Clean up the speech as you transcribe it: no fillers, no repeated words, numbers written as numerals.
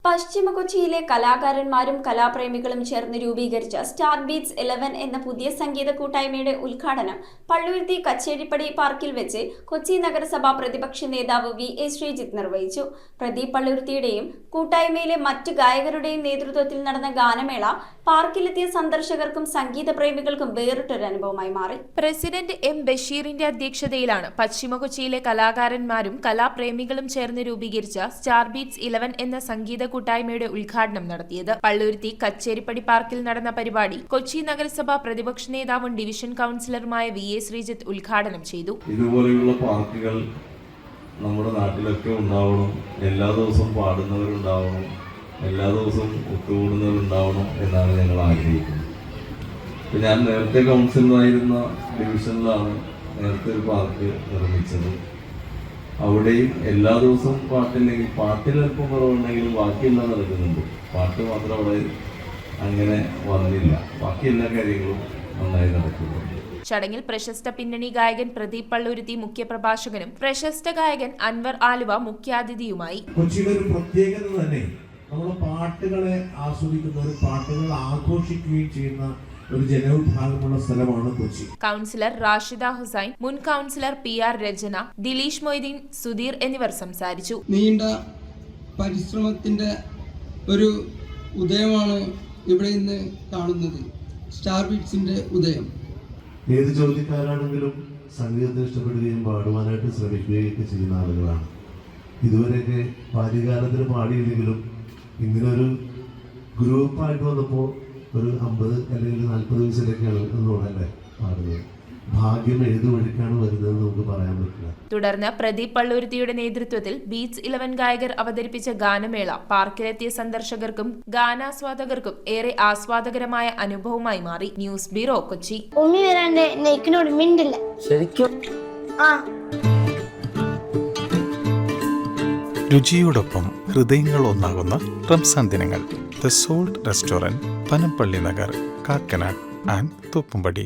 പശ്ചിമ കൊച്ചിയിലെ കലാകാരന്മാരും കലാപ്രേമികളും ചേർന്ന് രൂപീകരിച്ച സ്റ്റാർ ബീറ്റ്സ് 11 എന്ന പുതിയ സംഗീത കൂട്ടായ്മയുടെ ഉദ്ഘാടനം പള്ളുരുത്തി കച്ചേരിപ്പടി പാർക്കിൽ വെച്ച് കൊച്ചി നഗരസഭാ പ്രതിപക്ഷ നേതാവ് വി.എ. ശ്രീജിത്ത് നിർവഹിച്ചു. പ്രദീപ് പള്ളുരുത്തിയുടെയും കൂട്ടായ്മയിലെ മറ്റ് ഗായകരുടെയും നേതൃത്വത്തിൽ നടന്ന ഗാനമേള പാർക്കിലെത്തിയ സന്ദർശകർക്കും സംഗീത പ്രേമികൾക്കും വേറിട്ടൊരു അനുഭവമായി മാറി. പ്രസിഡന്റ് എം ബഷീറിന്റെ അധ്യക്ഷതയിലാണ് പശ്ചിമ കൊച്ചിയിലെ കലാകാരന്മാരും കലാപ്രേമികളും ചേർന്ന് രൂപീകരിച്ച സ്റ്റാർ ബീറ്റ്സ് 11 എന്ന സംഗീത കൂട്ടായ്മയുടെ ഉദ്ഘാടനം നടത്തിയത്. പള്ളുരുത്തി കച്ചേരിപ്പടി പാർക്കിൽ നടന്ന പരിപാടി കൊച്ചി നഗരസഭാ പ്രതിപക്ഷ നേതാവും ഡിവിഷൻ കൌൺസിലറുമായ വി.എ. ശ്രീജിത്ത് ഉദ്ഘാടനം ചെയ്തു. ഇതുപോലെയുള്ള പാർക്കുകൾ നമ്മുടെ നാട്ടിലൊക്കെ ഉണ്ടാവണം, എല്ലാ ദിവസവും പാടുന്നവരുണ്ടാവണം, എല്ലാ ദിവസവും ഒത്തുകൂടുന്നവരുണ്ടാവണം എന്നാണ് ഞങ്ങൾ ആഗ്രഹിക്കുന്നത്. ഞാൻ നേരത്തെ കൗൺസിലറായിരുന്ന ഡിവിഷനിലാണ് നേരത്തെ ഒരു പാർക്ക് നിർമ്മിച്ചത്. അവിടെയും എല്ലാ ദിവസവും പാട്ടില്ലെങ്കിൽ പാട്ടിലൽപ്പം കുറവുണ്ടെങ്കിലും ബാക്കിയെല്ലാം നടക്കുന്നുണ്ട്. പാട്ട് മാത്രം അവിടെ അങ്ങനെ വന്നില്ല, ബാക്കി എല്ലാ കാര്യങ്ങളും നന്നായി നടക്കുന്നുണ്ട്. ചടങ്ങിൽ പ്രശസ്ത പിന്നണി ഗായകൻ പ്രദീപ് പള്ളുരുത്തി മുഖ്യപ്രഭാഷകനും പ്രശസ്ത ഗായകൻ അൻവർ ആലുവ മുഖ്യാതിഥിയുമായി. കൊച്ചിയുടെ ഒരു പ്രത്യേകത തന്നെ നമ്മൾ പാട്ടുകളെ ആസ്വദിക്കുന്നവരും പാട്ടുകൾ ആഘോഷിക്കുകയും ചെയ്യുന്ന ഒരു ജനവിഭാഗമുള്ള സ്ഥലമാണ് കൊച്ചി. കൗൺസിലർ റാഷിദ ഹുസൈൻ, മുൻ കൗൺസിലർ പി.ആർ. രചന, ദിലീഷ് മൊയ്തീൻ, സുധീർ എന്നിവർ സംസാരിച്ചു. നീണ്ട പരിശ്രമത്തിന്റെ ഒരു ഉദയമാണ് ഇവിടെ ഇന്ന് കാണുന്നത്. സ്റ്റാർ ബീറ്റ്സിന്റെ ഉദയം. ഏത് ചോദ്യക്കാരാണെങ്കിലും സംഗീതത്തെ ഇഷ്ടപ്പെടുകയും പാടുവാനായിട്ട് ശ്രമിക്കുകയൊക്കെ ചെയ്യുന്ന ആളുകളാണ്. ഇതുവരെയൊക്കെ ബാല്യകാലത്തിൽ പാടിയില്ലെങ്കിലും ഇങ്ങനൊരു ഗ്രൂപ്പായിട്ട് വന്നപ്പോൾ ഒരു 50 അല്ലെങ്കിൽ 40 വയസ്സിലൊക്കെയാണ് എന്നോടല്ലേ പാടുന്നത്. ഭാഗ്യം ഏത് വഴിക്കാണ് വരുന്നതെന്ന് നമുക്ക് പറയാൻ പറ്റില്ല. തുടർന്ന് പ്രദീപ് പള്ളുരുത്തിയുടെ നേതൃത്വത്തിൽ ബീറ്റ്സ് 11 ഗായകർ അവതരിപ്പിച്ച ഗാനമേള പാർക്കിലെത്തിയ സന്ദർശകർക്കും ഗാനാസ്വാദകർക്കും ഏറെ ആസ്വാദകരമായ അനുഭവമായി മാറി. News bureau, Kochi. രുചിയോടൊപ്പം ഹൃദയങ്ങൾ ഒന്നാകുന്ന റംസാൻ ദിനങ്ങൾ. The salt restaurant, Panampilly Nagar, Kakkanad and Thoppumpady.